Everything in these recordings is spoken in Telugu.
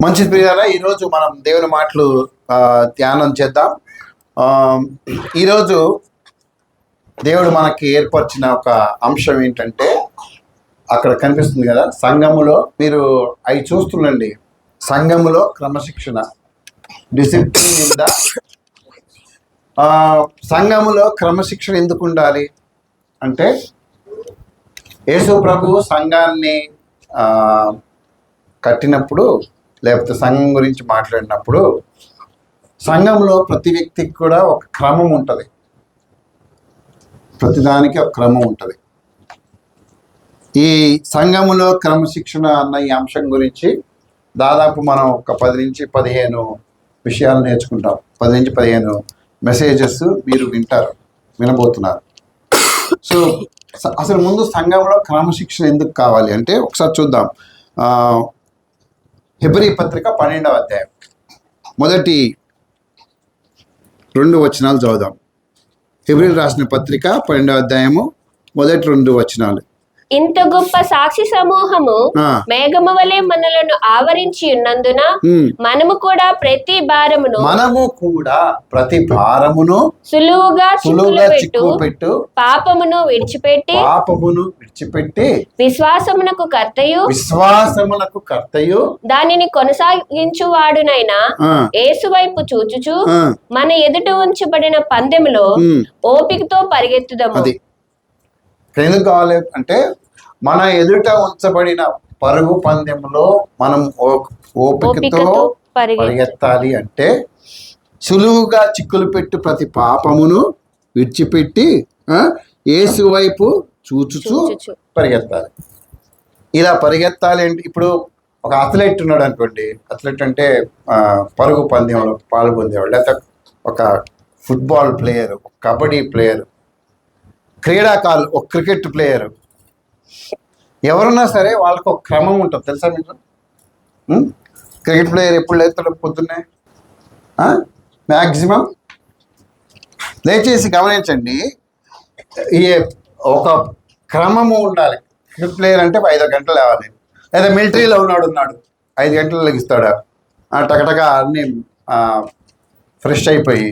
మంచి ప్రియారా, ఈరోజు మనం దేవుని మాటలు ధ్యానం చేద్దాం. ఈరోజు దేవుడు మనకి ఏర్పరిచిన ఒక అంశం ఏంటంటే, అక్కడ కనిపిస్తుంది కదా సంఘములో, మీరు అవి చూస్తుండండి. సంఘములో క్రమశిక్షణ, డిసిప్లిన్ ఇన్ ద సంఘములో క్రమశిక్షణ ఎందుకు ఉండాలి అంటే, యేసు ప్రభువు సంఘాన్ని కట్టినప్పుడు, లేకపోతే సంఘం గురించి మాట్లాడినప్పుడు, సంఘంలో ప్రతి వ్యక్తికి కూడా ఒక క్రమం ఉంటుంది. ప్రతిదానికి ఒక క్రమం ఉంటుంది. ఈ సంఘములో క్రమశిక్షణ అన్న ఈ అంశం గురించి దాదాపు మనం ఒక 10 నుంచి 15 విషయాలు నేర్చుకుంటాం. 10 నుంచి 15 మెసేజెస్ మీరు వినబోతున్నారు. సో అసలు ముందు సంఘంలో క్రమశిక్షణ ఎందుకు కావాలి అంటే, ఒకసారి చూద్దాం. హెబ్రీ పత్రిక 12వ అధ్యాయం మొదటి 2 వచనాలు చదువుదాం. హెబ్రీ రాసిన పత్రిక 12వ అధ్యాయము మొదటి 2 వచనాలు. ఇంత గొప్ప సాక్షి సమూహము మేఘము వలె మనలను ఆవరించి ఉన్నందున మనము కూడా ప్రతి భారమును సులువుగా చిక్కుపెట్టు పాపమును విడిచిపెట్టి విశ్వాసమునకు కర్తయు దానిని కొనసాగించువాడునైనా యేసు వైపు చూచుచు మన ఎదుట ఉంచబడిన పందెములో ఓపికతో పరిగెత్తుదము. ఎందుకు కావాలి అంటే, మన ఎదుట ఉంచబడిన పరుగు పందెంలో మనం ఓపికతో పరిగెత్తాలి. అంటే సులువుగా చిక్కులు పెట్టు ప్రతి పాపమును విడిచిపెట్టి యేసు వైపు చూచుచు పరిగెత్తాలి. ఇలా పరిగెత్తాలి అంటే, ఇప్పుడు ఒక అథ్లెట్ ఉన్నాడు అనుకోండి. అథ్లెట్ అంటే పరుగు పందెంలో పాల్గొనేవాడు, లేకపోతే ఒక ఫుట్బాల్ ప్లేయర్, ఒక కబడ్డీ ప్లేయర్, క్రీడాకారులు, ఒక క్రికెట్ ప్లేయర్, ఎవరన్నా సరే వాళ్ళకు ఒక క్రమం ఉంటుంది. తెలుసా మీకు? క్రికెట్ ప్లేయర్ ఎప్పుడు లేస్తాడు? పొద్దున్నే మ్యాక్సిమం లేచేసి గమనించండి. ఈ ఒక క్రమము ఉండాలి. క్రికెట్ ప్లేయర్ అంటే 5 గంటలు లేవాలి. లేదా మిలిటరీలో ఉన్నాడు 5 గంటలు లెగిస్తాడు. టకటక అన్నీ ఫ్రెష్ అయిపోయి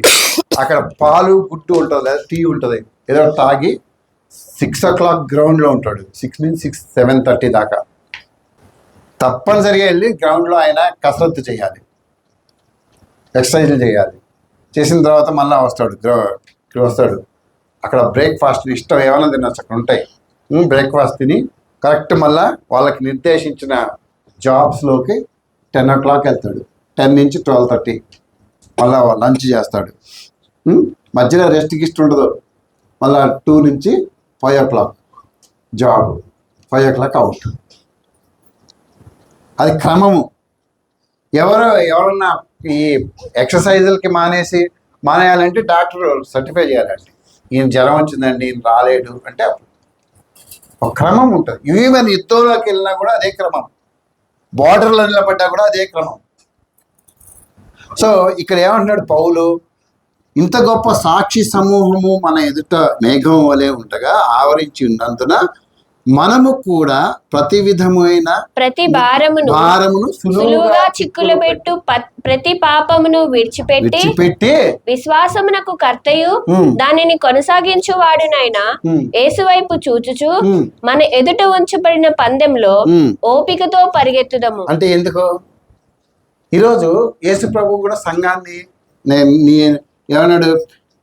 అక్కడ పాలు గుడ్డు ఉంటుంది, లేదా టీ ఉంటుంది, ఏదో తాగి 6 o'clock గ్రౌండ్లో ఉంటాడు. 6 నుంచి 7:30 దాకా తప్పనిసరిగా వెళ్ళి గ్రౌండ్లో ఆయన కసరత్తు చేయాలి, ఎక్సర్సైజ్లు చేయాలి. చేసిన తర్వాత మళ్ళీ వస్తాడు. అక్కడ బ్రేక్ఫాస్ట్ ఇష్టం ఏమైనా తినచ్చు, అక్కడ ఉంటాయి. బ్రేక్ఫాస్ట్ తిని కరెక్ట్ మళ్ళీ వాళ్ళకి నిర్దేశించిన జాబ్స్లోకి 10 o'clock వెళ్తాడు. 10 నుంచి 12:30 మళ్ళీ లంచ్ చేస్తాడు. మధ్యలో రెస్ట్కి ఇష్టం ఉండదు. మళ్ళీ 2 నుంచి 5 o'clock జాబ్, 5 o'clock అవుట్. అది క్రమము. ఎవరన్నా ఈ ఎక్సర్సైజులకి మానేయాలంటే డాక్టర్ సర్టిఫై చేయాలండి. ఈయన జ్వరం వచ్చిందండి, ఈయన రాలేడు అంటే ఒక క్రమం ఉంటుంది. ఈవెన్ యుద్ధంలోకి వెళ్ళినా కూడా అదే క్రమం, బార్డర్లో నిలబడ్డా కూడా అదే క్రమం. సో ఇక్కడ ఏమంటున్నాడు పౌలు, ఇంత గొప్ప సాక్షి సమూహము మన ఎదుట మేఘం వలె ఉండగా ఆవరించి ఉన్నందున మనము కూడా ప్రతి విధమైన భారమును సులువుగా చిక్కులు పెట్టు ప్రతి పాపమును విడిచిపెట్టి విశ్వాసమునకు కర్తయు దానిని కొనసాగించువాడునైనా యేసు వైపు చూచుచు మన ఎదుట ఉంచబడిన పందెంలో ఓపికతో పరిగెత్తుదము. అంటే ఎందుకు? ఈరోజు యేసు ప్రభు కూడా సంఘాన్ని ఏమన్నాడు?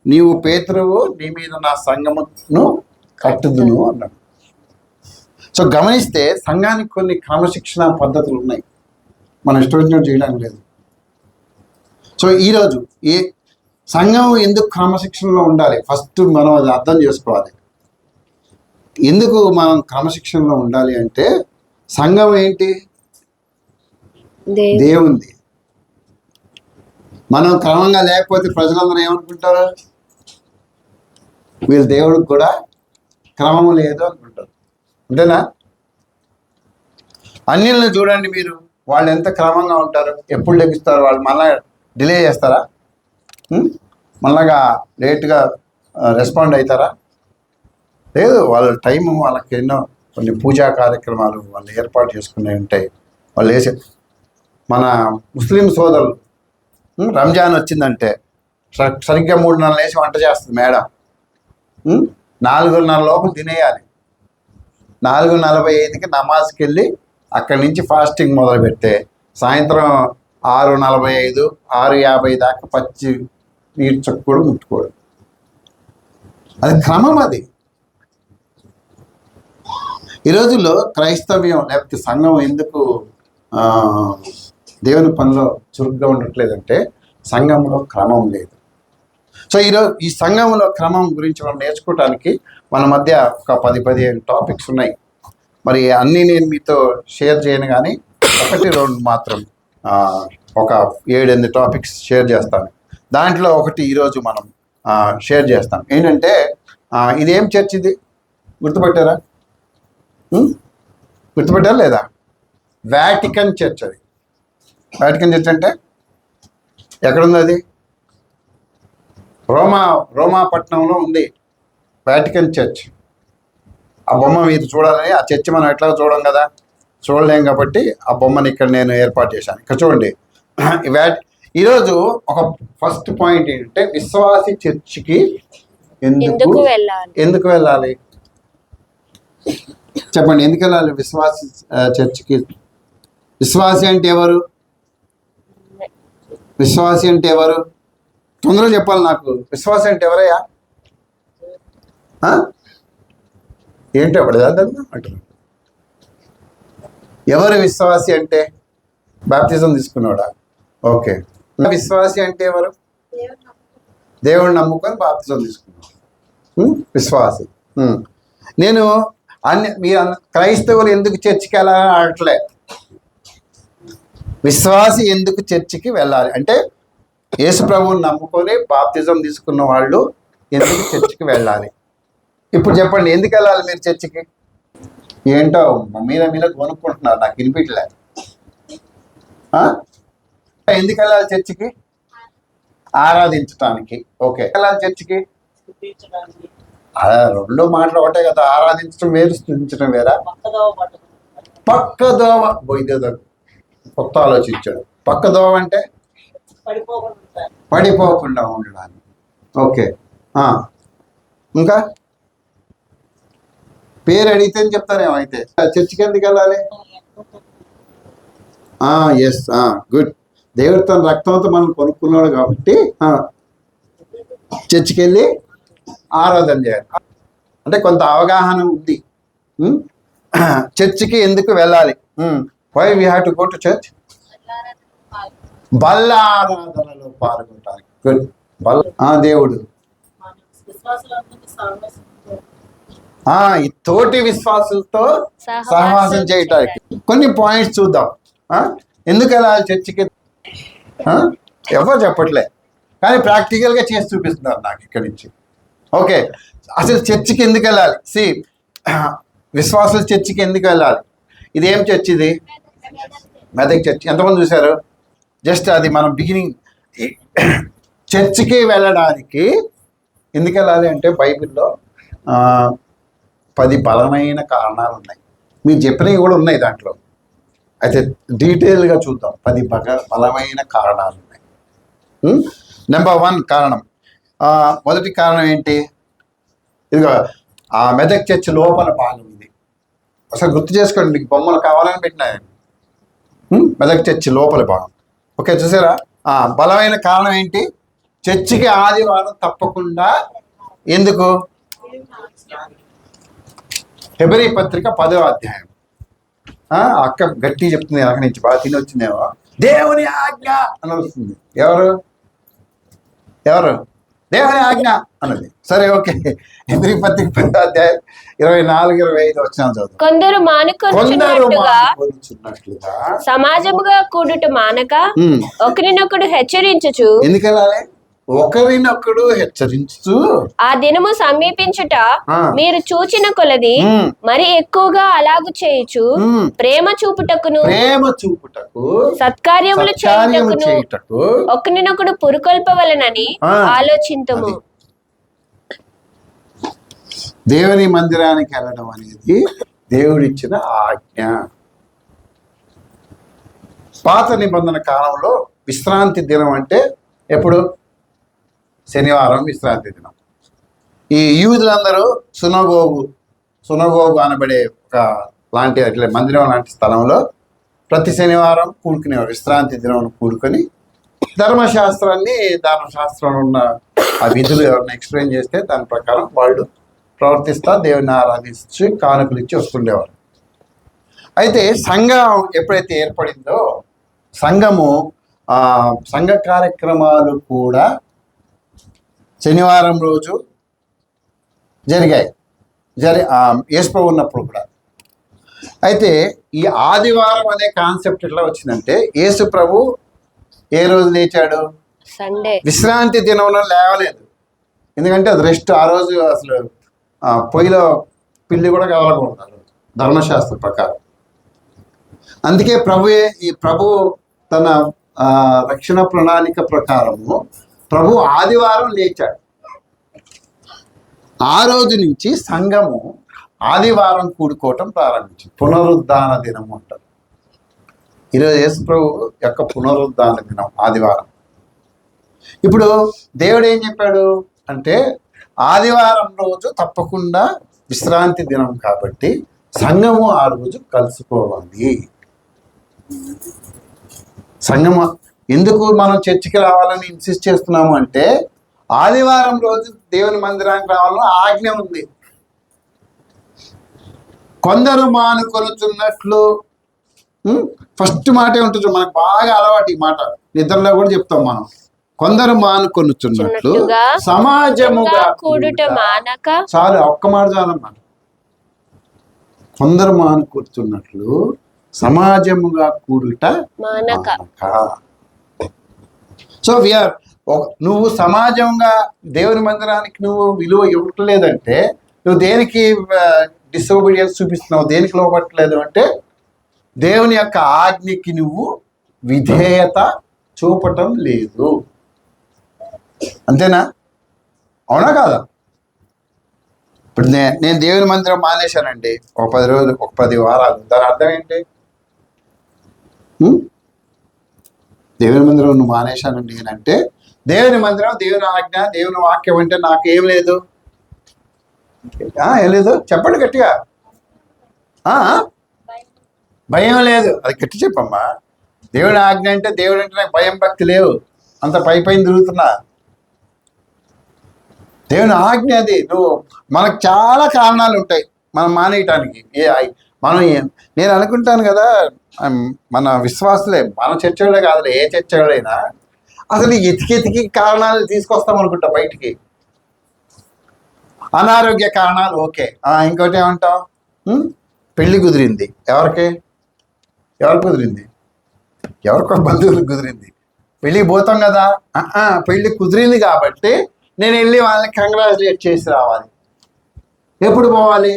నీవు పేతురువు, నీ మీద నా సంఘమును కట్టుదును అన్నాడు. సో గమనిస్తే సంఘానికి కొన్ని క్రమశిక్షణ పద్ధతులు ఉన్నాయి, మనం ఇష్టం చేయడానికి లేదు. సో ఈరోజు సంఘం ఎందుకు క్రమశిక్షణలో ఉండాలి? ఫస్ట్ మనం అది అర్థం చేసుకోవాలి. ఎందుకు మనం క్రమశిక్షణలో ఉండాలి అంటే, సంఘం ఏంటి? దేవుంది. మనం క్రమంగా లేకపోతే ప్రజలందరూ ఏమనుకుంటారు? వీళ్ళ దేవుడికి కూడా క్రమము లేదు అనుకుంటారు. అంతేనా? అన్యులను చూడండి మీరు, వాళ్ళు ఎంత క్రమంగా ఉంటారు, ఎప్పుడు లెగిస్తారు. వాళ్ళు మళ్ళా డిలే చేస్తారా? మళ్ళాగా లేట్గా రెస్పాండ్ అవుతారా? లేదు. వాళ్ళ టైము, వాళ్ళకి ఎన్నో కొన్ని పూజా కార్యక్రమాలు వాళ్ళు ఏర్పాటు చేసుకునే ఉంటాయి. వాళ్ళు మన ముస్లిం సోదరులు రంజాన్ వచ్చిందంటే సరిగ్గా 3 నెలలు వేసి వంట చేస్తుంది మేడం. 4:30 లోపల తినేయాలి. 4:45కి నమాజ్కి వెళ్ళి అక్కడి నుంచి ఫాస్టింగ్ మొదలు పెడితే సాయంత్రం 6:45, 6:50 దాకా పచ్చి నీరు చుక్క కూడా ముట్టుకోడు. అది క్రమం. అది ఈ రోజుల్లో క్రైస్తవ్యం లేకపోతే సంఘం ఎందుకు దేవుని పనిలో చురుగ్గా ఉండట్లేదంటే సంఘంలో క్రమం లేదు. సో ఈరోజు ఈ సంఘంలో క్రమం గురించి మనం నేర్చుకోవడానికి మన మధ్య ఒక 10-15 టాపిక్స్ ఉన్నాయి. మరి అన్నీ నేను మీతో షేర్ చేయను, కానీ 1-2 మాత్రం ఒక 7-8 టాపిక్స్ షేర్ చేస్తాను. దాంట్లో ఒకటి ఈరోజు మనం షేర్ చేస్తాం. ఏంటంటే ఇదేం చర్చ్? ఇది గుర్తుపెట్టారా? గుర్తుపెట్టారా లేదా? Vatican church. అది వాటికన్ చర్చ్ అంటే ఎక్కడుంది? అది రోమా పట్టణంలో ఉంది వాటికన్ చర్చ్. ఆ బొమ్మ మీరు చూడాలని, ఆ చర్చ్ మనం ఎట్లా చూడం కదా, చూడలేం కాబట్టి ఆ బొమ్మని ఇక్కడ నేను ఏర్పాటు చేశాను. ఇక్కడ చూడండి. ఈరోజు ఒక ఫస్ట్ పాయింట్ ఏంటంటే విశ్వాసి చర్చికి ఎందుకు వెళ్ళాలి చెప్పండి. ఎందుకు వెళ్ళాలి విశ్వాసి చర్చికి? విశ్వాసి అంటే ఎవరు? విశ్వాసి అంటే ఎవరు? తొందరగా చెప్పాలి నాకు. విశ్వాసి అంటే ఎవరయ్యా? ఏంటో పడదా అంటారు. ఎవరు విశ్వాసి అంటే? బాప్తిజం తీసుకున్నాడా? ఓకే. విశ్వాసి అంటే ఎవరు? దేవుడిని నమ్ముకొని బాప్తిజం తీసుకున్నాడు విశ్వాసి. నేను మీరు క్రైస్తవులు ఎందుకు చర్చికి వెళ్ళాలని అడగట్లే. విశ్వాసి ఎందుకు చర్చికి వెళ్ళాలి అంటే యేసు ప్రభువుని నమ్ముకొని బాప్తిజం తీసుకున్న వాళ్ళు ఎందుకు చర్చికి వెళ్ళాలి? ఇప్పుడు చెప్పండి, ఎందుకు వెళ్ళాలి మీరు చర్చికి? ఏంటో మీద కొనుక్కుంటున్నారు, నాకు వినిపించలే. ఎందుకు వెళ్ళాలి చర్చికి? ఆరాధించటానికి. ఓకే. వెళ్ళాలి చర్చికి? రెండు మాటలు ఒకటే కదా. ఆరాధించడం వేరు, స్తుతించడం వేరా? పక్కదోవ కొత్త ఆలోచించాడు. పక్కదోవ అంటే పడిపోకుండా ఉండడానికి. ఓకే. ఇంకా పేరు అడిగితే చెప్తారేమో. అయితే చర్చికి ఎందుకు వెళ్ళాలి? Yes, good. దేవుడు తన రక్తంతో మనం కొనుక్కున్నాడు కాబట్టి చర్చికి వెళ్ళి ఆరాధన చేయాలి. అంటే కొంత అవగాహన ఉంది. చర్చికి ఎందుకు వెళ్ళాలి? Why we have to go to church? బల్లారాధనలో పాల్గొంటానికి. గుడ్. దేవుడు ఈ తోటి విశ్వాసులతో సహవాసం చేయటానికి. కొన్ని పాయింట్స్ చూద్దాం. ఎందుకు వెళ్ళాలి చర్చికి? ఎవరు చెప్పట్లే, కానీ ప్రాక్టికల్గా చేసి చూపిస్తున్నారు నాకు ఇక్కడి నుంచి. ఓకే. అసలు చర్చికి ఎందుకు వెళ్ళాలి? విశ్వాసుల చర్చికి ఎందుకు వెళ్ళాలి? ఇదేం చర్చ్? ఇది మెదక్ చర్చ్. ఎంతమంది చూశారు? జస్ట్ అది మనం బిగినింగ్. చర్చికి వెళ్ళడానికి ఎందుకు వెళ్ళాలి అంటే బైబిల్లో 10 బలమైన కారణాలు ఉన్నాయి. మీరు చెప్పినవి కూడా ఉన్నాయి దాంట్లో. అయితే డీటెయిల్గా చూద్దాం. 10 బలమైన కారణాలు ఉన్నాయి. నెంబర్ 1 కారణం, మొదటి కారణం ఏంటి? ఇదిగో ఆ మెదక్ చర్చ్ లోపల భాగం ఇది. అసలు గుర్తు చేసుకోండి, మీకు బొమ్మలు కావాలని పెట్టినా. మెదక్ చర్చ్ లోపల భాగం. ఓకే, చూసారా? బలమైన కారణం ఏంటి? చర్చికి ఆదివారం తప్పకుండా. ఎందుకు? హెబ్రీ పత్రిక 10వ అధ్యాయం. అక్క గట్టి చెప్తుంది, అక్కడి నుంచి బాగా తిని వచ్చిందేమో. దేవుని ఆజ్ఞ అని వస్తుంది. ఎవరు దేవుని ఆజ్ఞ అన్నది. సరే, ఓకే. హెబ్రీ పత్రిక 10వ అధ్యాయం 24-25 వచనాలు చదువు. కొందరు మానుకొనుచున్నట్లుగా సమాజముగా కూడుట మానక ఒకరినొకడు హెచ్చరించుచు. ఎందుకు వెళ్ళాలి? ఒకరినొకడు హెచ్చరించు. ఆ దినము సమీపించుట మీరు చూచిన కొలది మరి ఎక్కువగా అలాగు చేయుచు ప్రేమ చూపుటకు సత్కార్యములు చేయుటకు ఒకరినొకడు పురుకొల్పవలనని ఆలోచింతుము. దేవుని మందిరానికి వెళ్ళడం అనేది దేవుడిచ్చిన ఆజ్ఞ. పాత నిబంధన కాలంలో విశ్రాంతి దినం అంటే ఎప్పుడు? శనివారం విశ్రాంతి దినం. ఈ యూదులందరూ సునగోగు అనబడే ఒక లాంటి అట్లా మందిరం లాంటి స్థలంలో ప్రతి శనివారం కూడుకునేవారు. విశ్రాంతి దినం కూడుకొని ధర్మశాస్త్రంలో ఉన్న ఆ విధులు ఎవరిని ఎక్స్ప్లెయిన్ చేస్తే దాని ప్రకారం వాళ్ళు ప్రవర్తిస్తా దేవుని ఆరాధించి కానుకలు ఇచ్చి వస్తుండేవారు. అయితే సంఘం ఎప్పుడైతే ఏర్పడిందో సంఘ కార్యక్రమాలు కూడా శనివారం రోజు జరిగాయి. యేసుప్రభు ఉన్నప్పుడు కూడా. అయితే ఈ ఆదివారం అనే కాన్సెప్ట్ ఎట్లా వచ్చిందంటే, యేసుప్రభు ఏ రోజు లేచాడు? సండే. విశ్రాంతి దినంలో లేవలేదు, ఎందుకంటే అది రెస్ట్. ఆ రోజు అసలు పొయ్యిలో పిల్లి కూడా కదలకూడదు ధర్మశాస్త్ర ప్రకారం. అందుకే ప్రభు తన రక్షణ ప్రణాళిక ప్రకారము ప్రభు ఆదివారం లేచాడు. ఆ రోజు నుంచి సంఘము ఆదివారం కూడుకోవటం ప్రారంభించింది. పునరుద్ధాన దినం అంటారు. ఈరోజు యేసు ప్రభు యొక్క పునరుద్ధాన దినం ఆదివారం. ఇప్పుడు దేవుడు ఏం చెప్పాడు అంటే, ఆదివారం రోజు తప్పకుండా విశ్రాంతి దినం కాబట్టి సంఘము ఆ రోజు కలుసుకోవాలి. సంఘము ఎందుకు మనం చర్చికి రావాలని ఇన్సిస్ట్ చేస్తున్నాము అంటే, ఆదివారం రోజు దేవుని మందిరానికి రావాలని ఆజ్ఞ ఉంది. కొందరు మానుకొనుచున్నట్లు, ఫస్ట్ మాటే ఉంటుంది, మనకు బాగా అలవాటు ఈ మాట, నిద్రలో కూడా చెప్తాం మనం. కొందరు మానుకొనుచున్నట్లు సమాజముగా కూడుట మానక. చాలు, ఒక్క మాట చాలమ్మా. కొందరు మానుకొనుచున్నట్లు సమాజముగా కూడుట మానక. సో వీఆర్, నువ్వు సమాజంగా దేవుని మందిరానికి నువ్వు విలువ ఇవ్వట్లేదంటే నువ్వు దేనికి డిసోబీడియన్స్ చూపిస్తున్నావు, దేనికి లోపట్లేదు అంటే దేవుని యొక్క ఆజ్ఞకి నువ్వు విధేయత చూపటం లేదు. అంతేనా? అవునా కాదా? ఇప్పుడు నేను దేవుని మందిరం మానేశానండి ఒక 10 రోజులు, ఒక 10 వారాలు. దాని అర్థం ఏంటి? దేవుని మందిరం నువ్వు మానేశానండి అంటే, దేవుని మందిరం, దేవుని ఆజ్ఞ, దేవుని వాక్యం అంటే నాకు ఏం లేదు. ఏం లేదు? చెప్పండి గట్టిగా. భయం లేదు. అది గట్టి చెప్పమ్మా. దేవుని ఆజ్ఞ అంటే, దేవుడు అంటే నాకు భయం భక్తి లేవు, అంత పైన తిరుగుతున్నా. దేవుని ఆజ్ఞ అది. మనకు చాలా కారణాలు ఉంటాయి మనం మానేయటానికి. నేను అనుకుంటాను కదా, మన విశ్వాసులే, మన చర్చలే కాదులే, ఏ చర్చలైనా అసలు ఎతికి కారణాలు తీసుకొస్తాం అనుకుంటా బయటికి. అనారోగ్య కారణాలు ఓకే. ఇంకోటి ఏమంటాం? పెళ్ళి కుదిరింది. ఎవరు కుదిరింది? ఎవరికో బంధువులకు కుదిరింది. పెళ్ళికి పోతాం కదా, పెళ్ళి కుదిరింది కాబట్టి నేను వెళ్ళి వాళ్ళని కంగ్రాచులేట్ చేసి రావాలి. ఎప్పుడు పోవాలి?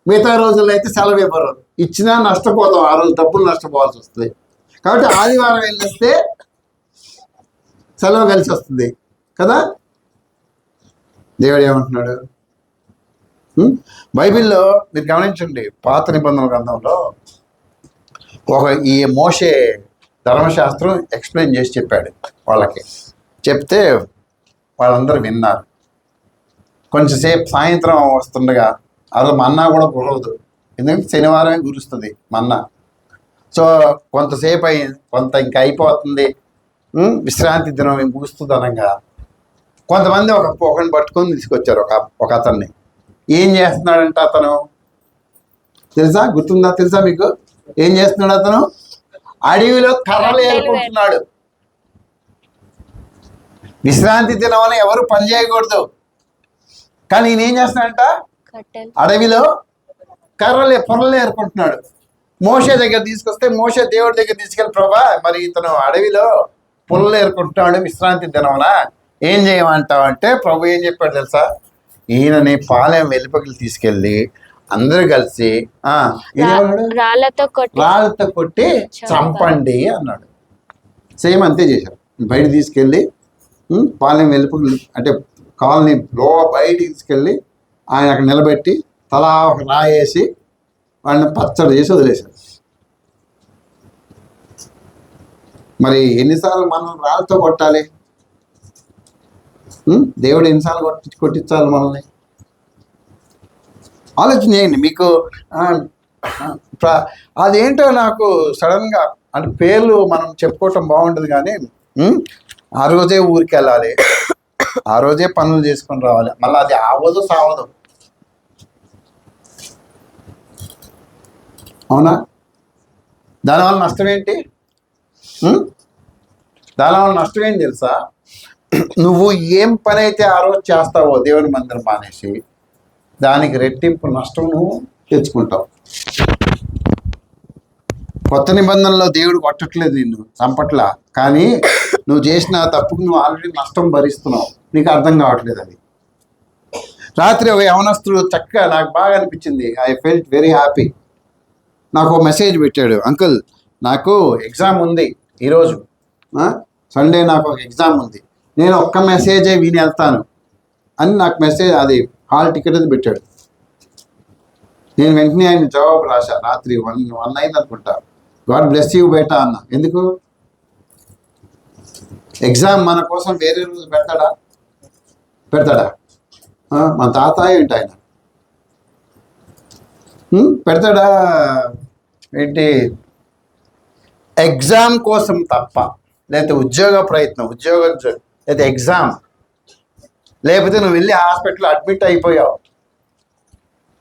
మిగతా రోజుల్లో అయితే సెలవు ఇవ్వరు, ఇచ్చినా నష్టపోతాం, ఆ రోజు డబ్బులు నష్టపోవాల్సి వస్తుంది. కాబట్టి ఆదివారం వెళ్ళిస్తే సెలవు కలిసి వస్తుంది కదా. దేవుడు ఏమంటున్నాడు? బైబిల్లో మీరు గమనించండి, పాత నిబంధనల గ్రంథంలో ఈ మోషే ధర్మశాస్త్రం ఎక్స్ప్లెయిన్ చేసి చెప్పాడు వాళ్ళకి. చెప్తే వాళ్ళందరూ విన్నారు. కొంచెంసేపు సాయంత్రం వస్తుండగా, అది మన్నా కూడా కురవదు, ఎందుకంటే శనివారమే కురుస్తుంది మన్నా. సో కొంతసేపు కొంత ఇంకా అయిపోతుంది, విశ్రాంతి దినం ముగుస్తుంది అనగా కొంతమంది ఒకరిని పట్టుకొని తీసుకొచ్చారు. ఒక అతన్ని. ఏం చేస్తున్నాడంటే అతను తెలుసా? గుర్తుందా? తెలుసా మీకు? ఏం చేస్తున్నాడు అతను? అడవిలో కర్రలు ఏరుకుంటున్నాడు. విశ్రాంతి దినం అని ఎవరు పని చేయకూడదు, కానీ ఈయన ఏం చేస్తున్నాడంట? అడవిలో పొరలు ఏరుకుంటున్నాడు. మోషే దగ్గర తీసుకొస్తే మోషే దేవుడి దగ్గర తీసుకెళ్ళి, ప్రభా మరి ఇతను అడవిలో పుల్లలు ఏరుకుంటున్నాడు విశ్రాంతి దినమున, ఏం చేయమంటావు అంటే ప్రభు ఏం చెప్పాడు తెలుసా? ఈయనని పాలెం వెలుపకి తీసుకెళ్ళి అందరూ కలిసి రాళ్ళతో కొట్టి చంపండి అన్నాడు. సేమ్ అంతే చేశారు. బయట తీసుకెళ్ళి పాలెం వెలుపకి, అంటే కాలనీ బయటికి తీసుకెళ్ళి ఆయన అక్కడ నిలబెట్టి తలా ఒక రాయేసి వాళ్ళని పచ్చడి చేసి వదిలేశారు. మరి ఎన్నిసార్లు మనం రాళ్ళతో కొట్టాలి? దేవుడు ఎన్నిసార్లు కొట్టించాలి మనల్ని? ఆలోచన చేయండి. మీకు అదేంటో నాకు సడన్గా అంటే పేర్లు మనం చెప్పుకోవటం బాగుంటుంది, కానీ ఆ రోజే ఊరికి వెళ్ళాలి, ఆ రోజే పనులు చేసుకొని రావాలి, మళ్ళీ అది ఆవదు సావదు. అవునా? దానివల్ల నష్టం ఏంటి? దానివల్ల నష్టం ఏంటి తెలుసా? నువ్వు ఏం పని అయితే ఆ రోజు చేస్తావో దేవుని మందిరం మానేసి, దానికి రెట్టింపు నష్టం నువ్వు తెచ్చుకుంటావు. కొత్త నిబంధనలో దేవుడు కొట్టట్లేదు, నిన్ను చంపట్లా, కానీ నువ్వు చేసిన తప్పుకు నువ్వు ఆల్రెడీ నష్టం భరిస్తున్నావు. నీకు అర్థం కావట్లేదు అది. రాత్రి ఒక యవనస్తుడు చక్కగా, నాకు బాగా అనిపించింది, ఐ ఫెల్ట్ వెరీ హ్యాపీ. నాకు ఒక మెసేజ్ పెట్టాడు, అంకుల్ నాకు ఎగ్జామ్ ఉంది ఈరోజు, సండే నాకు ఒక ఎగ్జామ్ ఉంది, నేను ఒక్క మెసేజే విని వెళ్తాను అని నాకు మెసేజ్, అది హాల్ టికెట్ అది పెట్టాడు. నేను వెంటనే ఆయన జవాబు రాశా, రాత్రి 1 అయింది అనుకుంటా. గాడ్ బ్లెస్ యూ బేటా అన్న. ఎందుకు? ఎగ్జామ్ మన కోసం వేరే రోజు పెడతాడా? మన తాత ఏంటి ఆయన పెడతాడా ఏంటి? ఎగ్జామ్ కోసం తప్ప, లేకపోతే ఉద్యోగ ప్రయత్నం, లేకపోతే ఎగ్జామ్, లేకపోతే నువ్వు వెళ్ళి హాస్పిటల్లో అడ్మిట్ అయిపోయావు,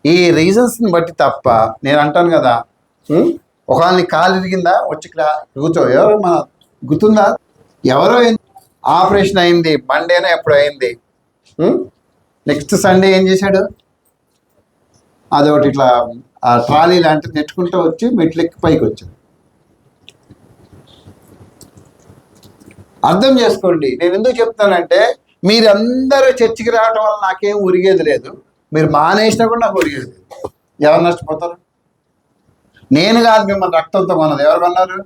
ఈ రీజన్స్ని బట్టి తప్ప. నేను అంటాను కదా, ఒకళ్ళని కాలు ఇరిగిందా వచ్చి కూర్చో, ఎవరు మన గుర్తుందా? ఎవరో ఆపరేషన్ అయింది, మండేనా ఎప్పుడు అయింది, నెక్స్ట్ సండే ఏం చేశాడు? అదొకటి ఇట్లా ఆ ట్రాలీ లాంటిది నెట్టుకుంటూ వచ్చి మెట్లెక్కి పైకి వచ్చాడు. అర్థం చేసుకోండి. నేను ఎందుకు చెప్తానంటే, మీరందరూ చర్చికి రావడం వల్ల నాకేం ఉరిగేది లేదు, మీరు మానేసినా కూడా నాకు ఉరిగేది లేదు. ఎవరు నష్టపోతారు? నేను కాదు మిమ్మల్ని రక్తంతో కొన్నది. ఎవరు కొన్నారు?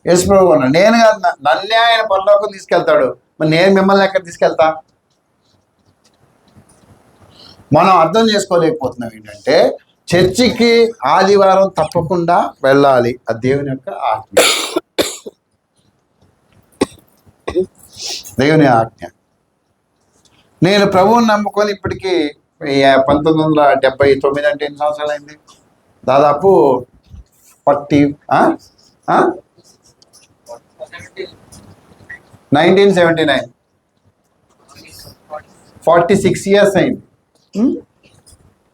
యేసు ప్రభువు కొన్నాడు. నేను కాదు, నన్నే ఆయన పరలోకం తీసుకెళ్తాడు, మరి నేను మిమ్మల్ని ఎక్కడ తీసుకెళ్తా? మనం అర్థం చేసుకోలేకపోతున్నాం ఏంటంటే, చర్చికి ఆదివారం తప్పకుండా వెళ్ళాలి, అది దేవుని యొక్క ఆజ్ఞ, దేవుని ఆజ్ఞ. నేను ప్రభువుని నమ్ముకొని ఇప్పటికీ 1979 అంటే ఎన్ని సంవత్సరాలు అయింది? దాదాపు 1979 46 ఇయర్స్ అయింది.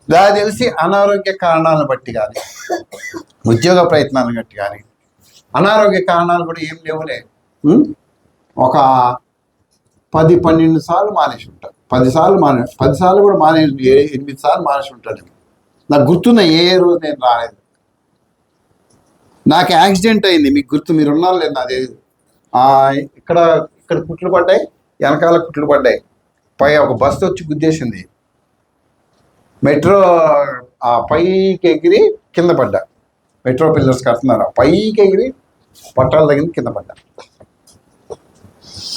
దాని తెలిసి అనారోగ్య కారణాలను బట్టి కానీ, ఉద్యోగ ప్రయత్నాలను బట్టి కానీ, అనారోగ్య కారణాలు కూడా ఏం లేవులే. ఒక 10-12 సార్లు మానేసి ఉంటాడు, 10 సార్లు కూడా 8 సార్లు మానేసి ఉంటాడు. నాకు గుర్తున్న ఏ రోజు నేను రాలేదు. నాకు యాక్సిడెంట్ అయింది, మీకు గుర్తు, మీరు ఉన్నారు లేదు నాది. ఇక్కడ కుట్లు పడ్డాయి, వెనకాల కుట్లు పడ్డాయి, పై ఒక బస్సు వచ్చి గుద్దేసింది, మెట్రో ఆ పైకి ఎగిరి కింద పడ్డా. మెట్రో పిల్లర్స్ కడుతున్నారు, పైకి ఎగిరి పట్టాల దగ్గర కింద పడ్డా.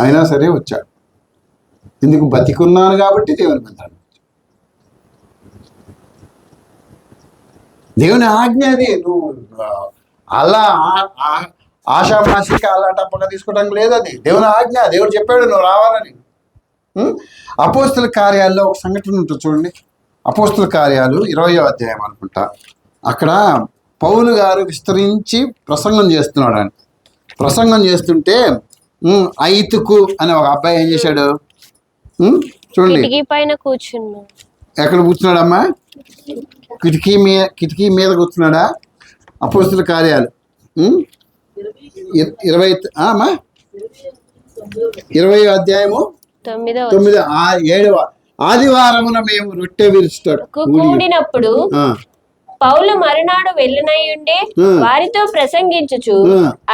అయినా సరే వచ్చాడు. ఎందుకు? బతికున్నాను కాబట్టి దేవుని మందిరానికి. దేవుని ఆజ్ఞ అది. నువ్వు అలా ఆషామాషిక అలా టప్పగా తీసుకోవడానికి లేదు, అది దేవుని ఆజ్ఞ. దేవుడు చెప్పాడు నువ్వు రావాలని. అపోస్తుల కార్యాల్లో ఒక సంఘటన ఉంటుంది చూడండి. అపోస్తుల కార్యాలు 20వ అధ్యాయం అనుకుంటా. అక్కడ పౌలు గారు విస్తరించి ప్రసంగం చేస్తున్నాడు అని. ప్రసంగం చేస్తుంటే ఐతుకు అనే ఒక అబ్బాయి ఏం చేశాడు చూడండి, కూర్చున్నాడు. ఎక్కడ కూర్చున్నాడమ్మా? కిటికీ మీద కూర్చున్నాడా? అపోస్తుల కార్యాలు 20వ అధ్యాయము 7వ ఆదివారమున మేము రొట్టె కూడినప్పుడు పౌలు మరునాడు వెళ్ళినయుండే వారితో ప్రసంగించుచు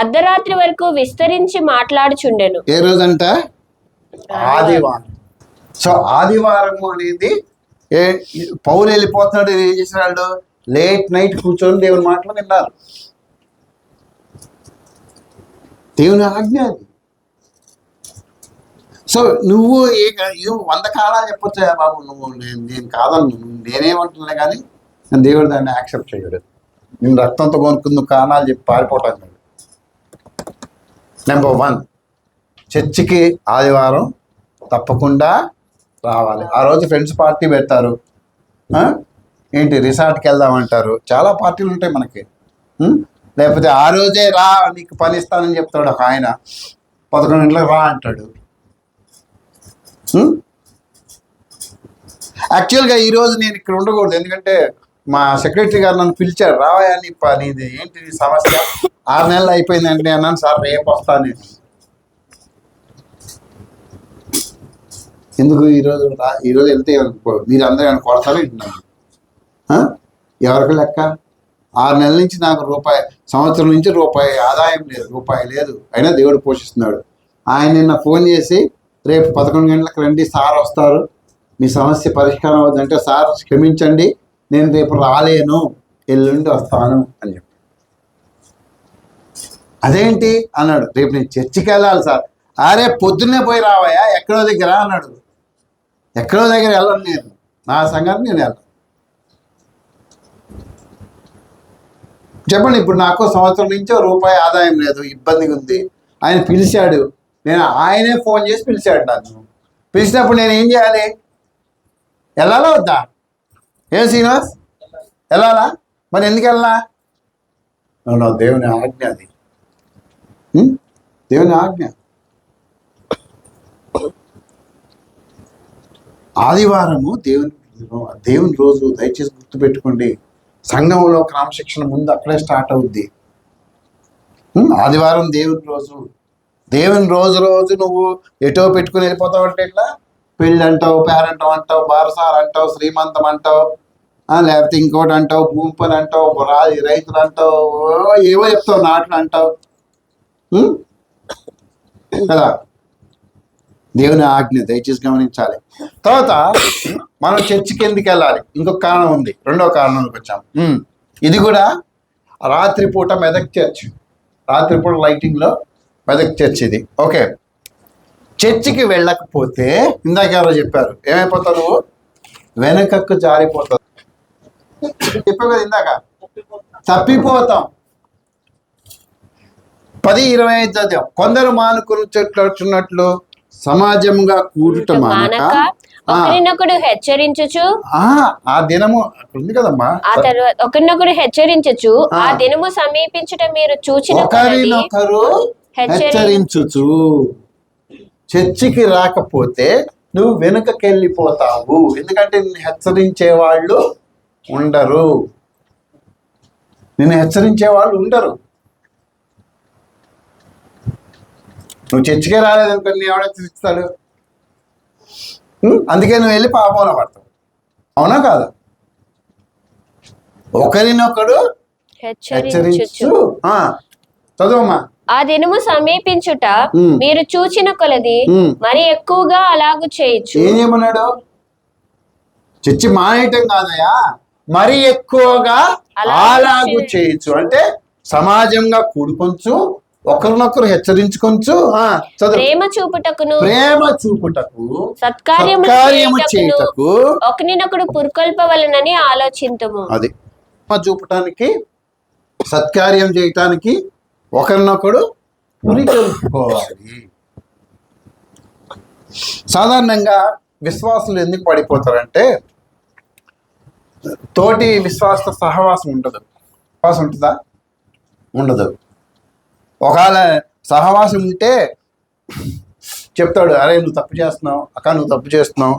అర్ధరాత్రి వరకు విస్తరించి మాట్లాడుచుండెను. ఏ రోజంట? ఆదివారం. సో ఆదివారము అనేది పౌలు వెళ్ళిపోతున్నాడు, ఏం చేసినాడు? లేట్ నైట్ కూర్చొని దేవుని మాటలు విన్నారు. దేవుని ఆజ్ఞ అది. సో నువ్వు 100 కాలాలు చెప్పొచ్చు బాబు, నువ్వు నేను కాదను, నేనేమంటున్నా కానీ దేవుడు దాన్ని యాక్సెప్ట్ చేయడు. నేను రక్తంతో కొనుక్కుందు కారణాలు చెప్పి పారిపోవటం కాదు. నెంబర్ 1, చర్చికి ఆదివారం తప్పకుండా రావాలి. ఆ రోజు ఫ్రెండ్స్ పార్టీ పెడతారు, ఏంటి రిసార్ట్కి వెళ్దామంటారు, చాలా పార్టీలు ఉంటాయి మనకి. లేకపోతే ఆ రోజే రా నీకు పని ఇస్తానని చెప్తాడు ఒక ఆయన, 11 గంటలకు రా అంటాడు. యాక్చువల్గా ఈరోజు నేను ఇక్కడ ఉండకూడదు, ఎందుకంటే మా సెక్రటరీ గారు నన్ను పిలిచారు, రావయా నీ నీది ఏంటి సమస్య, 6 నెలలు అయిపోయిందంటే నేను అన్నాను, సార్ రేపు వస్తాను నేను. ఎందుకు ఈరోజు వెళ్తే మీరు అందరూ ఏమైనా కొడతారో వింటున్నాను. ఎవరికి లెక్క? 6 నెలల నుంచి నాకు సంవత్సరం నుంచి రూపాయి ఆదాయం లేదు, రూపాయి లేదు, అయినా దేవుడు పోషిస్తున్నాడు. ఆయన నిన్న ఫోన్ చేసి రేపు 11 గంటలకు రండి, సార్ వస్తారు, మీ సమస్య పరిష్కారం అవుతుందంటే, సార్ క్షమించండి నేను రేపు రాలేను, ఎల్లుండి వస్తాను అని చెప్పి. అదేంటి అన్నాడు, రేపు నేను చర్చికి వెళ్ళాలి సార్. అరే పొద్దున్నే పోయి రావయా, ఎక్కడో దగ్గర అన్నాడు. ఎక్కడో దగ్గర వెళ్ళను నేను, నా సంగతి నేను వెళ్ళను. చెప్పండి, ఇప్పుడు నాకు సంవత్సరం నుంచి రూపాయి ఆదాయం లేదు, ఇబ్బందిగా ఉంది. ఆయన పిలిచాడు, ఆయనే ఫోన్ చేసి పిలిచాడు నన్ను. పిలిచినప్పుడు నేను ఏం చేయాలి? వెళ్ళాలా వద్దా? ఏం శ్రీనివాస్, వెళ్ళాలా? మరి ఎందుకు వెళ్ళా? దేవుని ఆజ్ఞ, అది దేవుని ఆజ్ఞ. ఆదివారము దేవుని రోజు, దయచేసి గుర్తుపెట్టుకోండి. సంఘంలో క్రమశిక్షణ ముందు అక్కడే స్టార్ట్ అవుద్ది. ఆదివారం దేవుని రోజు. దేవుని రోజు నువ్వు ఎటో పెట్టుకుని వెళ్ళిపోతావు అంటే ఎట్లా? పెళ్ళి అంటావు, పేరంటం అంటావు, బారసాలు అంటావు, శ్రీమంతం అంటావు, లేకపోతే ఇంకోటి అంటావు, భూమి పని అంటావు, రైతులు అంటావు, ఏవో చెప్తావు, నాట్లు అంటావు కదా. దేవుని ఆజ్ఞ, దయచేసి గమనించాలి. తర్వాత మనం చర్చికి ఎందుకు వెళ్ళాలి? ఇంకొక కారణం ఉంది, 2వ కారణంలోకి వచ్చాం. ఇది కూడా రాత్రిపూట మెదక్ చర్చ్, రాత్రిపూట లైటింగ్లో మెదక్ చర్చ్ ఇది. ఓకే, చర్చికి వెళ్ళకపోతే ఇందాక ఎవరో చెప్పారు, ఏమైపోతావు నువ్వు? వెనకకు జారిపోతావు. చెప్పావు కదా ఇందాక, తప్పిపోతాం. 10:25 చదివాం. కొందరు మానుకున్నట్లు సమాజంగా కూడుట మానక ఒకరినొకడు హెచ్చరించుచు, ఆ దినము ఉంది కదమ్మా, ఆ తర్వాత ఒకరినొకడు హెచ్చరించుచు, ఆ దినము సమీపించుట మీరు చూచిన ఒకరినొకరు హెచ్చరించుచు. చర్చికి రాకపోతే నువ్వు వెనుకకెళ్ళిపోతావు, ఎందుకంటే నిన్ను హెచ్చరించే వాళ్ళు ఉండరు. నువ్వు చర్చికే రాలేదనుకో, నీ ఎవడ హెచ్చరిస్తాడు? అందుకే నువ్వు వెళ్ళి పాపంలో పడతావు. అవునా కాదా? ఒకరినొకడు హెచ్చరించు. చదువమ్మా. ఆ దినము సమీపించుట మీరు చూచిన కొలది మరి ఎక్కువగా అలాగూ చేయొచ్చు. ఏం చేయమన్నాడు? చర్చి మానేయటం కాదయా, మరి ఎక్కువగా అలాగూ చేయొచ్చు. అంటే సమాజంగా కూడుకొంచు, ఒకరినొకరు హెచ్చరించుకొంచు, ప్రేమ చూపుటకు, సత్కార్యము చేయుటకు, ఒకరినొకడు పురుకొల్పవలనని ఆలోచింతుము. అది చూపటానికి, సత్కార్యం చేయటానికి ఒకరినొకడు పురికొల్పుకోవాలి. సాధారణంగా విశ్వాసులు ఎందుకు పడిపోతారంటే, తోటి విశ్వాస సహవాసం ఉండదు. సహవాసం ఉంటుందా? ఉండదు. ఒకవేళ సహవాసం ఉంటే చెప్తాడు, అరే నువ్వు తప్పు చేస్తున్నావు, అక్క నువ్వు తప్పు చేస్తున్నావు,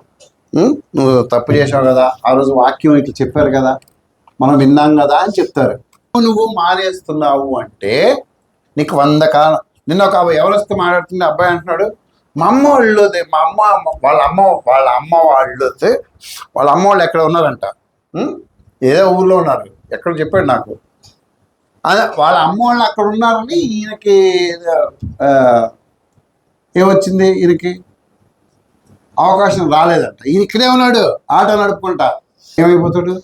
నువ్వు తప్పు చేసావు కదా, ఆ రోజు వాక్యం ఇట్లా చెప్పారు కదా, మనం విన్నాం కదా అని చెప్తారు. నువ్వు మానేస్తున్నావు అంటే నీకు 100 కారణం. నిన్న ఒక ఎవరితో మాట్లాడుతుంది అబ్బాయి అంటున్నాడు, మా అమ్మ వాళ్ళ అమ్మ వాళ్ళు ఎక్కడ ఉన్నారంట, ఏదో ఊర్లో ఉన్నారు, ఎక్కడ చెప్పాడు నాకు. వాళ్ళ అమ్మ వాళ్ళు అక్కడ ఉన్నారని ఈయనకి ఏమొచ్చింది, ఈయనకి అవకాశం రాలేదంట. ఈయన ఇక్కడే ఉన్నాడు ఆటో నడుపుకుంటా, ఏమైపోతాడు?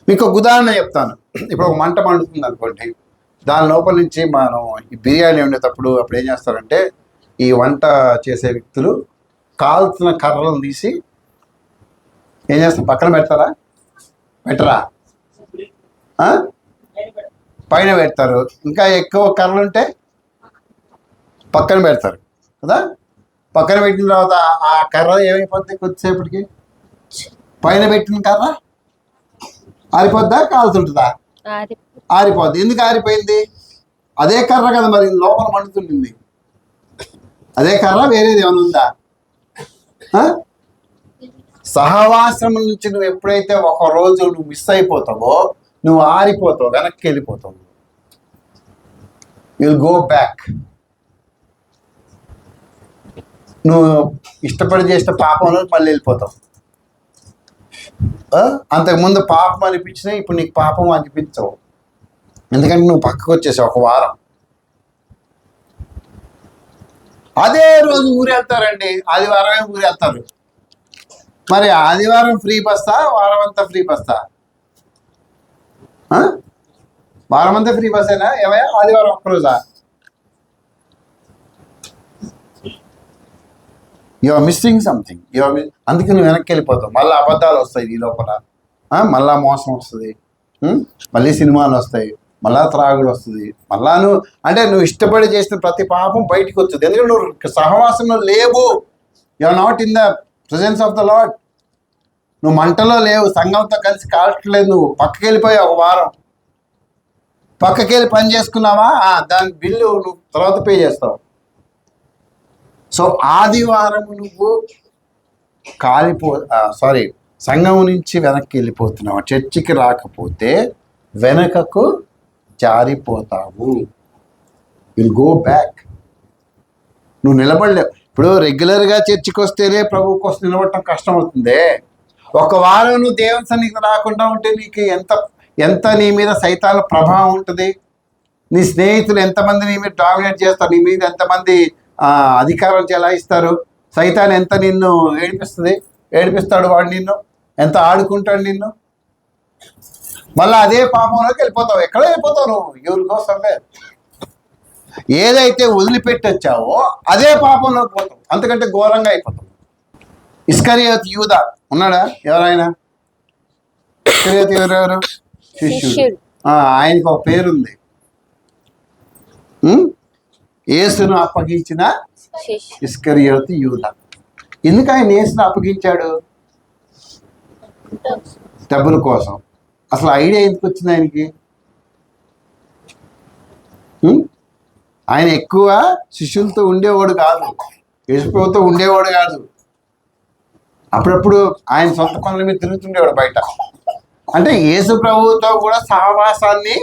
మీకు ఒక ఉదాహరణ చెప్తాను. ఇప్పుడు ఒక మంట మండుతుంది అనుకోండి, దాని లోపల నుంచి మనం ఈ బిర్యానీ వండేటప్పుడు అప్పుడు ఏం చేస్తారంటే, ఈ వంట చేసే వ్యక్తులు కాల్చిన కర్రలను తీసి ఏం చేస్తారు? పక్కన పెట్టరా? పైన పెడతారు. ఇంకా ఎక్కువ కర్రలు ఉంటే పక్కన పెడతారు కదా. పక్కన పెట్టిన తర్వాత ఆ కర్ర ఏమైపోద్ది కొద్దిసేపటికి? పైన పెట్టిన కర్ర ఆరిపోద్దా, కాలుతుంటుందా? ఆరిపోద్ది. ఎందుకు ఆరిపోయింది? అదే కర్ర కదా మరి లోపల మండుతుంటుంది. అదే కర్ర వేరేది ఏమైనా ఉందా? సహవాసం నుంచి నువ్వు ఎప్పుడైతే ఒక రోజు నువ్వు మిస్ అయిపోతావో నువ్వు ఆరిపోతావు, వెనక్కి వెళ్ళిపోతావు. You'll go back. నువ్వు ఇష్టపడి చేసిన పాపంలో మళ్ళీ వెళ్ళిపోతావు. అంతకుముందు పాపం అనిపించినా ఇప్పుడు నీకు పాపం అనిపించవు, ఎందుకంటే నువ్వు పక్కకు వచ్చేసావు ఒక వారం. అదే రోజు ఊరు వెళ్తారండి, ఆదివారమే ఊరు వెళ్తారు. మరి ఆదివారం ఫ్రీ బస్తా, వారం అంతా ఫ్రీ బస్తా? వారం అంతా ఫ్రీ బస్సేనా ఏమయ్యా? ఆదివారం ఒక్కరోజా? You're missing something. అందుకే నువ్వు వెనక్కి వెళ్ళిపోతావు. మళ్ళీ అబద్ధాలు వస్తాయి నీ లోపల, మళ్ళా మోసం వస్తుంది, మళ్ళీ సినిమాలు వస్తాయి, మళ్ళా త్రాగుడు వస్తుంది, మళ్ళా నువ్వు ఇష్టపడి చేసిన ప్రతి పాపం బయటికి వస్తుంది. ఎందుకంటే నువ్వు సహవాసంలో లేవు. You are not in the presence of the Lord. నువ్వు మంటలో లేవు, సంఘంతో కలిసి కాల్చలేదు. నువ్వు పక్కకి వెళ్ళిపోయావు ఒక వారం. పక్కకి వెళ్ళి పని చేసుకున్నావా, దాని బిల్లు నువ్వు తర్వాత పే చేస్తావు. సో ఆదివారం నువ్వు సంఘం నుంచి వెనక్కి వెళ్ళిపోతున్నావు. చర్చికి రాకపోతే వెనకకు జారిపోతావు. Will go back. నువ్వు నిలబడలేవు. ఇప్పుడు రెగ్యులర్గా చర్చికి వస్తేనే ప్రభు కోసం నిలబడటం కష్టం అవుతుంది. ఒక వారం నువ్వు దేవుని సన్నిధికి రాకుండా ఉంటే నీకు ఎంత నీ మీద సైతాన్ ప్రభావం ఉంటుంది. నీ స్నేహితులు ఎంతమంది నీ మీద డామినేట్ చేస్తారు, నీ మీద ఎంతమంది అధికారం చెలాయిస్తారు. సైతాన్ ఎంత నిన్ను ఏడిపిస్తాడు వాడు, నిన్ను ఎంత ఆడుకుంటాడు నిన్ను. మళ్ళీ అదే పాపంలోకి వెళ్ళిపోతావు. ఎక్కడ వెళ్ళిపోతావు నువ్వు? ఎవరి కోసమే ఏదైతే వదిలిపెట్టి వచ్చావో అదే పాపంలోకి పోతావు, అంతకంటే ఘోరంగా అయిపోతావు. ఇస్కరియోతు యూదా ఉన్నాడా? ఎవరైనా? ఇస్కరియోతు ఎవరెవరు? శిష్యుడు. ఆయనకు ఒక పేరుంది, యేసును అప్పగించిన ఇస్కరియోతు యూదా. ఎందుకు ఆయన యేసును అప్పగించాడు? డబ్బుల కోసం. అసలు ఐడియా ఎందుకు వచ్చింది ఆయనకి? ఆయన ఎక్కువ శిష్యులతో ఉండేవాడు కాదు, యేసుప్రభుతో ఉండేవాడు కాదు. అప్పుడప్పుడు ఆయన సొంత పనుల మీద తిరుగుతుండేవాడు బయట. అంటే యేసు ప్రభువుతో కూడా సహవాసాన్ని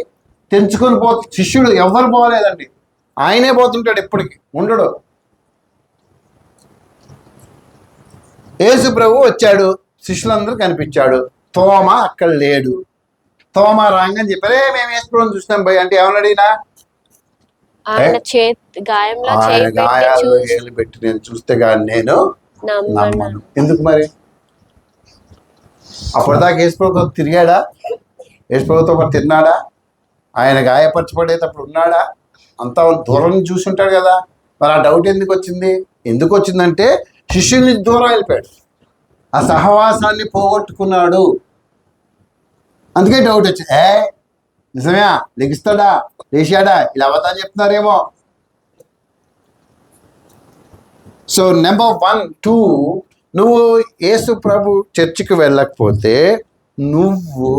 తెంచుకొని శిష్యుడు ఎవరు పోలేదండి, ఆయనే పోతుంటాడు, ఎప్పటికీ ఉండడు. యేసు ప్రభు వచ్చాడు, శిష్యులందరూ కనిపించాడు. తోమ అక్కడ లేడు. తోమ రాంగని చెప్పారే మేము యేసు ప్రభుని చూసినాం పోయి అంటే ఏమని అడిగినా, గాయాలు ఏళ్ళు పెట్టి నేను చూస్తే కానీ నేను నమ్మను. ఎందుకు మరి? అప్పటిదాకా యేసు ప్రభుతో తిరిగాడా? యేసు ప్రభుతో పాటు తిన్నాడా? ఆయన గాయపరచబడేటప్పుడు ఉన్నాడా? అంతా దూరం చూసి ఉంటాడు కదా. మరి ఆ డౌట్ ఎందుకు వచ్చింది? ఎందుకు వచ్చిందంటే శిష్యుని దూరం వెళ్ళిపోయాడు, ఆ సహవాసాన్ని పోగొట్టుకున్నాడు. అందుకే డౌట్ వచ్చింది. నిజమే, లెగిస్తాడా, లేచాడా, ఇలా అవతాన్ని చెప్తున్నారేమో. సో నెంబర్ 1, 2, నువ్వు యేసు ప్రభు చర్చికి వెళ్ళకపోతే నువ్వు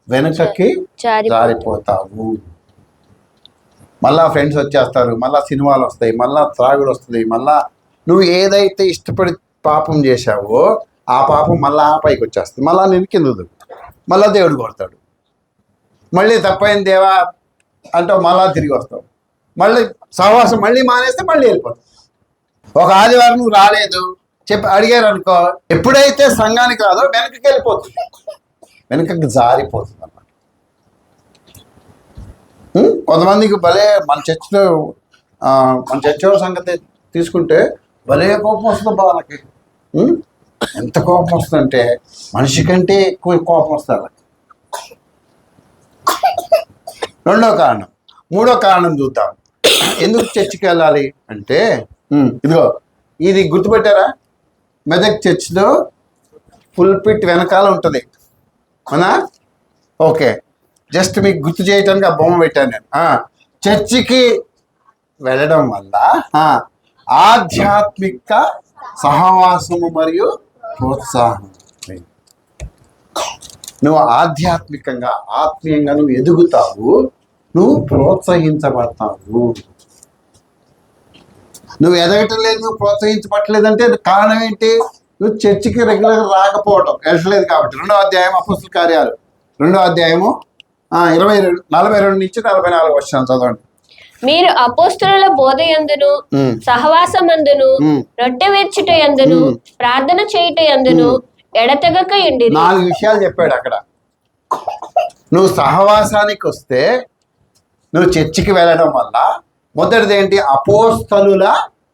వెనకకి జారిపోతావు. మళ్ళా ఫ్రెండ్స్ వచ్చేస్తారు, మళ్ళా సినిమాలు వస్తాయి, మళ్ళా త్రాగుడు వస్తుంది, మళ్ళా నువ్వు ఏదైతే ఇష్టపడి పాపం చేశావో ఆ పాపం మళ్ళా పైకి వచ్చేస్తుంది, మళ్ళా నేను కింద మళ్ళా దేవుడు కొడతాడు. మళ్ళీ తప్పైన దేవా అంటావు, మళ్ళా తిరిగి వస్తావు. మళ్ళీ సహవాసం మళ్ళీ మానేస్తే మళ్ళీ వెళ్ళిపోతావు. ఒక ఆదివారం నువ్వు రాలేదు అడిగారు అనుకో, ఎప్పుడైతే సంఘానికి రాదో వెనకకి వెళ్ళిపోతుంది, వెనకకి జారిపోతుంది అన్నమాట. కొంతమందికి భలే మన చర్చిలో సంగతి తీసుకుంటే భలే కోపం వస్తుంది వాళ్ళకి. ఎంత కోపం వస్తుందంటే మనిషి కంటే ఎక్కువ కోపం వస్తుంది. రెండో కారణం. మూడో కారణం చూద్దాం. ఎందుకు చర్చికి వెళ్ళాలి అంటే, ఇదిగో ఇది గుర్తుపెట్టారా? మెదక్ చర్చిలో పుల్పిట్ వెనకాల ఉంటుంది అవునా? ఓకే, జస్ట్ మీకు గుర్తు చేయటానికి ఆ బొమ్మ పెట్టాను నేను. చర్చికి వెళ్ళడం వల్ల ఆధ్యాత్మిక సహవాసము మరియు ప్రోత్సాహం. నువ్వు ఆధ్యాత్మికంగా ఆత్మీయంగా నువ్వు ఎదుగుతావు, నువ్వు ప్రోత్సహించబడతావు. నువ్వు ఎదగటం లేదు, నువ్వు ప్రోత్సహించబట్టలేదంటే కారణం ఏంటి? నువ్వు చర్చికి రెగ్యులర్గా రాకపోవటం, వెళ్ళట్లేదు కాబట్టి. 2వ అధ్యాయం అపోస్తల కార్యాలు 2వ అధ్యాయము 42 నుంచి 44 వచనాలు చదవండి. మీరు అపోస్తలుల బోధ యందును సహవాసమందును రొట్టె విరుచుట యందును ప్రార్థన చేయుట యందును ఎడతెగక ఉండిరి. 4 విషయాలు చెప్పాడు అక్కడ. నువ్వు సహవాసానికి వస్తే, నువ్వు చర్చికి వెళ్ళడం వల్ల మొదటిది ఏంటి? అపోస్తలుల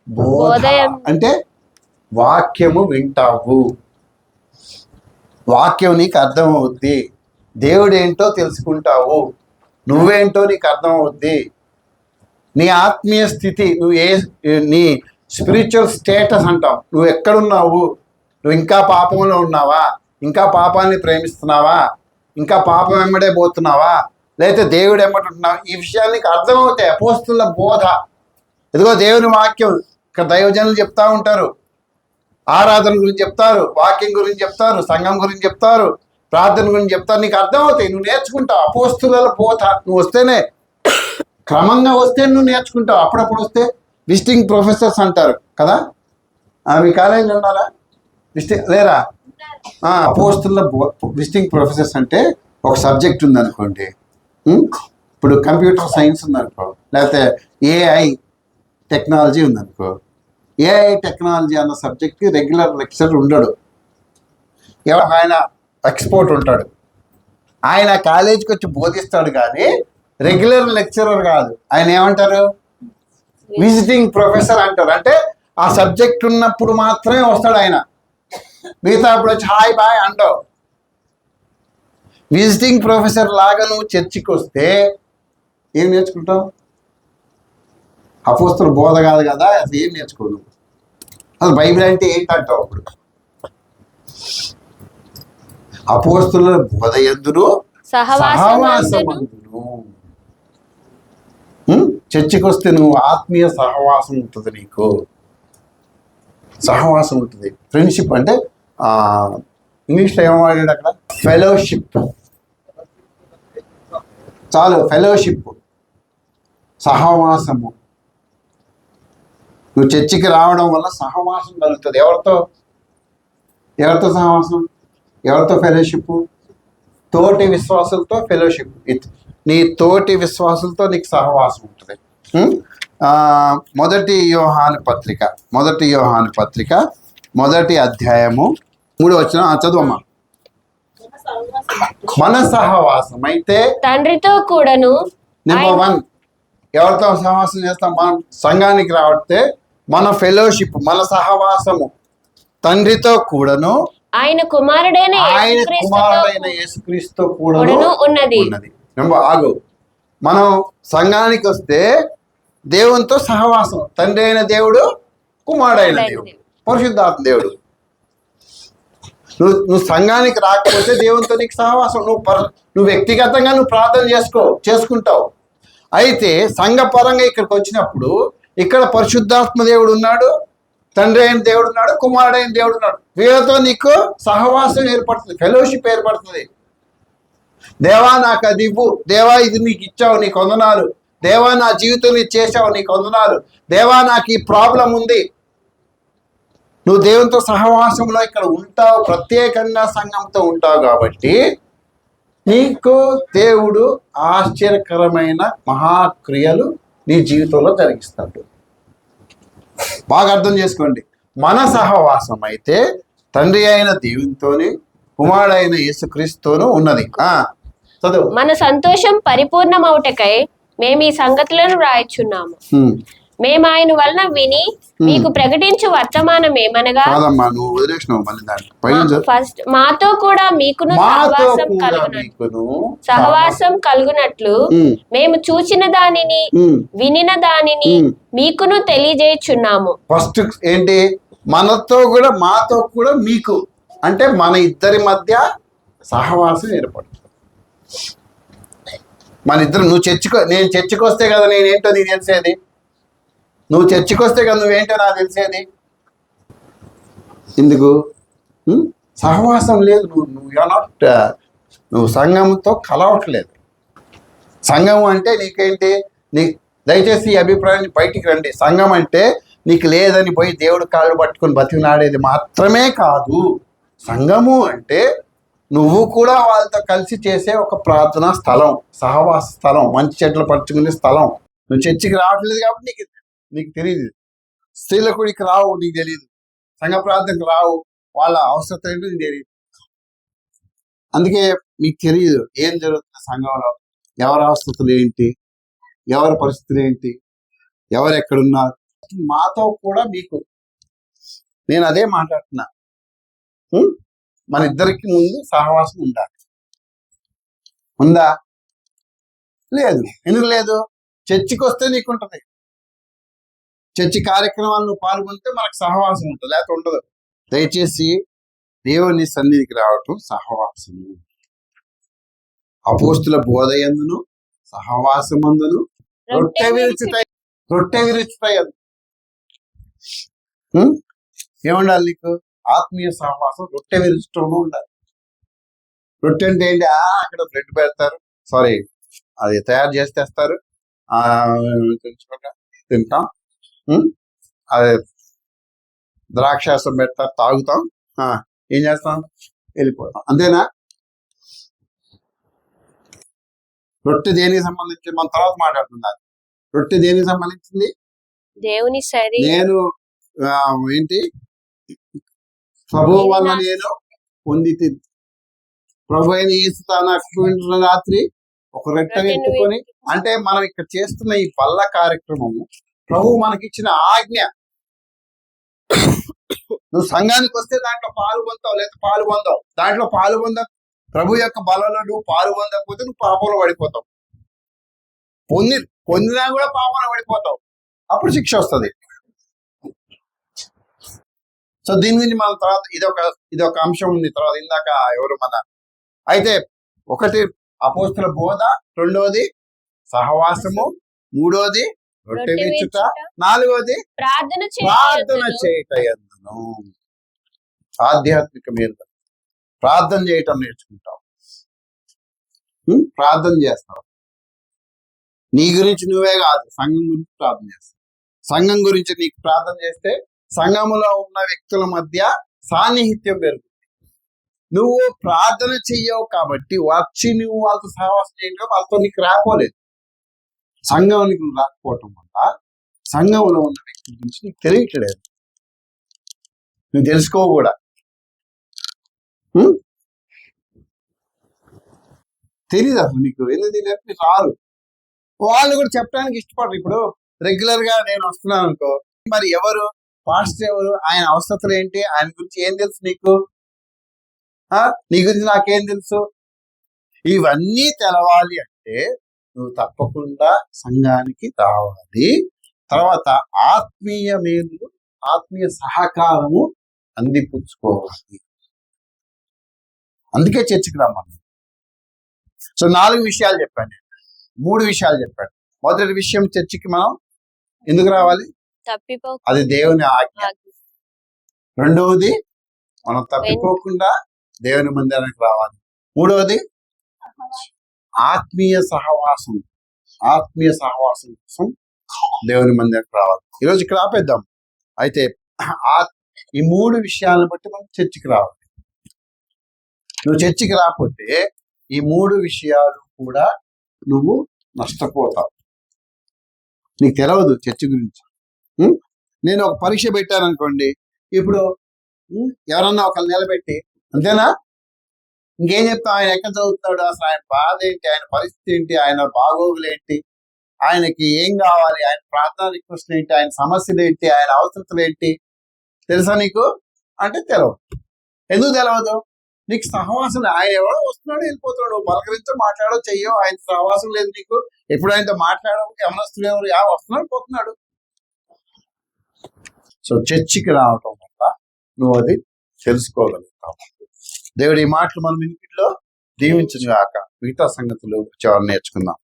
బోధ అంటే వాక్యము వింటావు, వాక్యం నీకు అర్థమవుద్ది, దేవుడు ఏంటో తెలుసుకుంటావు, నువ్వేంటో నీకు అర్థమవుద్ది, నీ ఆత్మీయ స్థితి, నీ స్పిరిచువల్ స్టేటస్ అంటాం, నువ్వు ఎక్కడున్నావు, నువ్వు ఇంకా పాపంలో ఉన్నావా, ఇంకా పాపాన్ని ప్రేమిస్తున్నావా, ఇంకా పాపం వెంబడే పోతున్నావా, లేకపోతే దేవుడు ఎమ్మటుంటున్నావు, ఈ విషయాలు నీకు అర్థమవుతాయి. అపోస్తలుల బోధ. ఇదిగో దేవుని వాక్యం ఇక్కడ దైవజనులు చెప్తా ఉంటారు, ఆరాధన గురించి చెప్తారు, వాక్యం గురించి చెప్తారు, సంఘం గురించి చెప్తారు, ప్రార్థన గురించి చెప్తారు, నీకు అర్థమవుతాయి, నువ్వు నేర్చుకుంటావు. అపోస్తలుల బోధ నువ్వు వస్తేనే, క్రమంగా వస్తే నువ్వు నేర్చుకుంటావు. అప్పుడప్పుడు వస్తే విజిటింగ్ ప్రొఫెసర్స్ అంటారు కదా, మీ కాలేజీలో ఉన్నారా లేరా? అపోస్తలుల విజిటింగ్ ప్రొఫెసర్స్ అంటే ఒక సబ్జెక్ట్ ఉందనుకోండి, ఇప్పుడు కంప్యూటర్ సైన్స్ ఉందనుకో, లేకపోతే ఏఐ టెక్నాలజీ ఉందనుకో, ఏఐ టెక్నాలజీ అన్న సబ్జెక్ట్కి రెగ్యులర్ లెక్చరర్ ఉండడు, ఆయన ఎక్స్పోర్ట్ ఉంటాడు, ఆయన కాలేజీకి వచ్చి బోధిస్తాడు కానీ రెగ్యులర్ లెక్చరర్ కాదు. ఆయన ఏమంటారు? విజిటింగ్ ప్రొఫెసర్ అంటారు. అంటే ఆ సబ్జెక్ట్ ఉన్నప్పుడు మాత్రమే వస్తాడు ఆయన, మిగతా అప్పుడు వచ్చి హాయ్ బాయ్ అంటావు. విజిటింగ్ ప్రొఫెసర్ లాగా నువ్వు చర్చికి వస్తే ఏం నేర్చుకుంటావు? అపోస్తలుల బోధ కాదు కదా, అసలు ఏం నేర్చుకోను. అసలు బైబిల్ అంటే ఏంటంటావు? అప్పుడు అపోస్తలుల బోధ యందును సహవాసమందును. చర్చికి వస్తే నువ్వు ఆత్మీయ సహవాసం ఉంటుంది, నీకు సహవాసం ఉంటుంది. ఫ్రెండ్షిప్ అంటే ఇంగ్లీష్లో ఏమవాడాడు అక్కడ? ఫెలోషిప్. చాలు, ఫెలోషిప్, సహవాసము. నువ్వు చర్చికి రావడం వల్ల సహవాసం కలుగుతుంది. ఎవరితో సహవాసం? ఎవరితో ఫెలోషిప్? తోటి విశ్వాసులతో ఫెలోషిప్. నీ తోటి విశ్వాసులతో నీకు సహవాసం ఉంటుంది. మొదటి యోహాను పత్రిక 1 అధ్యాయము 3వ వచనం చదువమ్మా. మన సహవాసం అయితే తండ్రితో కూడాను. నెంబర్ 1 ఎవరితో సహవాసం చేస్తాం? మనం సంఘానికి రావడితే మన ఫెలోషిప్, మన సహవాసము తండ్రితో కూడాను ఆయన కుమారుడైన యేసుక్రీస్తుతో కూడాను ఉన్నది. ఆగు, మనం సంఘానికి వస్తే దేవునితో సహవాసం, తండ్రి అయిన దేవుడు, కుమారుడైన దేవుడు, పరిశుద్ధాత్మ దేవుడు. నువ్వు సంఘానికి రాకపోతే దేవునితో నీకు సహవాసం. నువ్వు వ్యక్తిగతంగా నువ్వు ప్రార్థన చేసుకుంటావు. అయితే సంఘపరంగా ఇక్కడికి వచ్చినప్పుడు ఇక్కడ పరిశుద్ధాత్మ దేవుడు ఉన్నాడు, తండ్రి అయిన దేవుడు ఉన్నాడు, కుమారుడైన దేవుడు ఉన్నాడు. వీళ్ళతో నీకు సహవాసం ఏర్పడుతుంది, ఫెలోషిప్ ఏర్పడుతుంది. దేవా నాకు అది ఇవ్వు, దేవా ఇది నీకు ఇచ్చావు, నీకు వందనాలు, దేవా నా జీవితం నీకు చేసావు, నీకు వందనాలు, దేవా నాకు ఈ ప్రాబ్లం ఉంది. నువ్వు దేవునితో సహవాసంలో ఇక్కడ ఉంటావు, ప్రత్యేకంగా సంఘంతో ఉంటావు కాబట్టి నీకు దేవుడు ఆశ్చర్యకరమైన మహాక్రియలు నీ జీవితంలో జరిగిస్తాడు. బాగా అర్థం చేసుకోండి. మన సహవాసం అయితే తండ్రి అయిన దేవునితోని, కుమారుడైన యేసుక్రీస్తుతోనూ ఉన్నది. చదువు. మన సంతోషం పరిపూర్ణమవుటకై మేము ఈ సంగతులను వ్రాయచున్నాము. మేము ఆయన వలన విని మీకు ప్రకటించు వర్తమానం ఏమనగా, ఫస్ట్ మాతో కూడా మీకును సహవాసం కలుగునట్లు మేము చూచిన దానిని వినిన దానిని మీకును తెలియజేయుచున్నాము. ఫస్ట్ ఏంటి? మనతో కూడా, మాతో కూడా మీకు, అంటే మన ఇద్దరి మధ్య సహవాసం ఏర్పడుతుంది. మన ఇద్దరు, నేను చర్చికి వస్తే కదా నేనేంటో నీకు తెలిసేది. నువ్వు చర్చికి వస్తే కదా నువ్వేంటో నాకు తెలిసేది. ఎందుకు సహవాసం లేదు, నువ్వు నాట్, నువ్వు సంఘంతో కలవట్లేదు. సంఘం అంటే నీకేంటి? దయచేసి ఈ అభిప్రాయాన్ని బయటికి రండి. సంఘం అంటే నీకు లేదని పోయి దేవుడు కాళ్ళు పట్టుకొని బతికినాడేది మాత్రమే కాదు. సంఘము అంటే నువ్వు కూడా వాళ్ళతో కలిసి చేసే ఒక ప్రార్థనా స్థలం, సహవాస స్థలం, మంచి చెట్లు పరుచుకునే స్థలం. నువ్వు చర్చికి రావట్లేదు కాబట్టి నీకు తెలియదు. స్త్రీలకుడికి రావు, నీకు తెలియదు. సంఘ ప్రార్థనకు రావు, వాళ్ళ అవసరం ఏంటో నీకు తెలియదు. అందుకే మీకు తెలియదు ఏం జరుగుతుంది సంఘంలో, ఎవరి అవస్థలు ఏంటి, ఎవరి పరిస్థితులు ఏంటి, ఎవరు ఎక్కడున్నారు. మాతో కూడా మీకు నేను అదే మాట్లాడుతున్నా. మన ఇద్దరికి ముందు సహవాసం ఉండాలి. ఉందా? లేదు. ఎందుకు లేదు? చర్చికి వస్తే నీకుంటది. చర్చి కార్యక్రమాలు నువ్వు పాల్గొంటే మనకు సహవాసం ఉంటుంది, లేకపోతే ఉండదు. దయచేసి దేవుని సన్నిధికి రావటం సహవాసము. అపోస్తుల బోధ యందును సహవాసమందును రొట్టె విరుచుతాయి. ఏముండాలి నీకు? ఆత్మీయ సహవాసం రొట్టె విరుచటంలో ఉండాలి. రొట్టె అంటే ఏంటి? అక్కడ బ్రెడ్ పెడతారు, సారీ అది తయారు చేసి తెస్తారు, తింటాం. అదే ద్రాక్షాసం పెడతారు, తాగుతాం, ఏం చేస్తాం? వెళ్ళిపోతాం. అంతేనా? రొట్టె దేనికి సంబంధించి మన తర్వాత మాట్లాడుతున్నారు. రొట్టె దేనికి సంబంధించింది? దేవుని శరీరం. నేను ఏంటి? ప్రభువు వల్ల నేను పొంది ప్రభు అయిన యేసు తన రాత్రి ఒక రొట్టెను ఎత్తుకొని, అంటే మనం ఇక్కడ చేస్తున్న ఈ పల్ల కార్యక్రమము ప్రభు మనకిచ్చిన ఆజ్ఞ. నువ్వు సంఘానికి వస్తే దాంట్లో పాలు పొందావు, లేదా పాలు పొందావు. దాంట్లో పాలు ప్రభు యొక్క బలంలో నువ్వు పాలు పొందకపోతే నువ్వు పాపంలో పడిపోతావు. పొందినా కూడా పాపంలో పడిపోతావు, అప్పుడు శిక్ష వస్తుంది. సో దీని గురించి మన తర్వాత ఇదొక అంశం ఉంది. తర్వాత ఇందాక ఎవరు అయితే ఒకటి అపోస్తుల బోధ, రెండోది సహవాసము, మూడోది రొట్టె విరుచుట, నాలుగోది ప్రార్థన చేయటం. ఆధ్యాత్మిక మేలు. ప్రార్థన చేయటం నేర్చుకుంటావు, ప్రార్థన చేస్తావు. నీ గురించి నువ్వే కాదు, సంఘం గురించి ప్రార్థన చేస్తావు. సంఘం గురించి నీకు ప్రార్థన చేస్తే సంఘములో ఉన్న వ్యక్తుల మధ్య సాన్నిహిత్యం పెరుగుతుంది. నువ్వు ప్రార్థన చెయ్యవు కాబట్టి వచ్చి నువ్వు వాళ్ళతో సహవాసం చేయడం, వాళ్ళతో నీకు రాకపోలేదు. సంఘానికి నువ్వు రాకపోవటం వల్ల సంఘంలో ఉన్న వ్యక్తుల గురించి నీకు తెలియట్లేదు, నువ్వు తెలుసుకో కూడా. తెలియదు అసలు నీకు, ఎందుకు తెలియదు? నీకు రారు. వాళ్ళు కూడా చెప్పడానికి ఇష్టపడరు. ఇప్పుడు రెగ్యులర్ గా నేను వస్తున్నాను అనుకో, మరి ఎవరు పాస్టర్, ఎవరు, ఆయన అవసరతలు ఏంటి, ఆయన గురించి ఏం తెలుసు నీకు? నీ గురించి నాకేం తెలుసు? ఇవన్నీ తెలవాలి అంటే నువ్వు తప్పకుండా సంఘానికి రావాలి. తర్వాత ఆత్మీయ మేలు, ఆత్మీయ సహకారము అందిపుచ్చుకోవాలి. అందుకే చర్చికి రమ్మని. సో 4 విషయాలు చెప్పాను నేను, 3 విషయాలు చెప్పాను. మొదటి విషయం, చర్చికి మనం ఎందుకు రావాలి? అది దేవుని ఆజ్ఞ. రెండవది, మనం తప్పిపోకుండా దేవుని మందిరానికి రావాలి. మూడవది, ఆత్మీయ సహవాసం కోసం దేవుని మందిరానికి రావాలి. ఈరోజు ఇక్కడ ఆపేద్దాం. అయితే ఈ 3 విషయాలను బట్టి మనం చర్చికి రావాలి. నువ్వు చర్చికి రాకపోతే ఈ 3 విషయాలు కూడా నువ్వు నష్టపోతావు. నీకు తెలియదు చర్చి గురించి. నేను ఒక పరీక్ష పెట్టాను అనుకోండి, ఇప్పుడు ఎవరన్నా ఒకళ్ళు నిలబెట్టి, అంతేనా, ఇంకేం చెప్తాం? ఆయన ఎక్కడ చదువుతున్నాడు, అసలు ఆయన బాధ ఏంటి, ఆయన పరిస్థితి ఏంటి, ఆయన బాగోగులు ఏంటి, ఆయనకి ఏం కావాలి, ఆయన ప్రార్థన రిక్వెస్ట్ ఏంటి, ఆయన సమస్యలు ఏంటి, ఆయన అవసరతలు ఏంటి తెలుసా నీకు? అంటే తెలియదు. ఎందుకు తెలియదు? నీకు సహవాసం, ఆయన ఎవడో వస్తున్నాడు వెళ్ళిపోతున్నాడు, పలకరించో మాట్లాడో చెయ్యో, ఆయన సహవాసం లేదు నీకు. ఎప్పుడు ఆయనతో మాట్లాడవు, యవనస్తుడు ఎవరు వస్తున్నాడు పోతున్నాడు. సో చర్చికి రావటం వల్ల నువ్వు అది తెలుసుకోగలుగుతావు. దేవుడి ఈ మాటలు మనం ఇంటిలో దీవించును గాక. మిగతా సంగతులు నేర్చుకుందాం.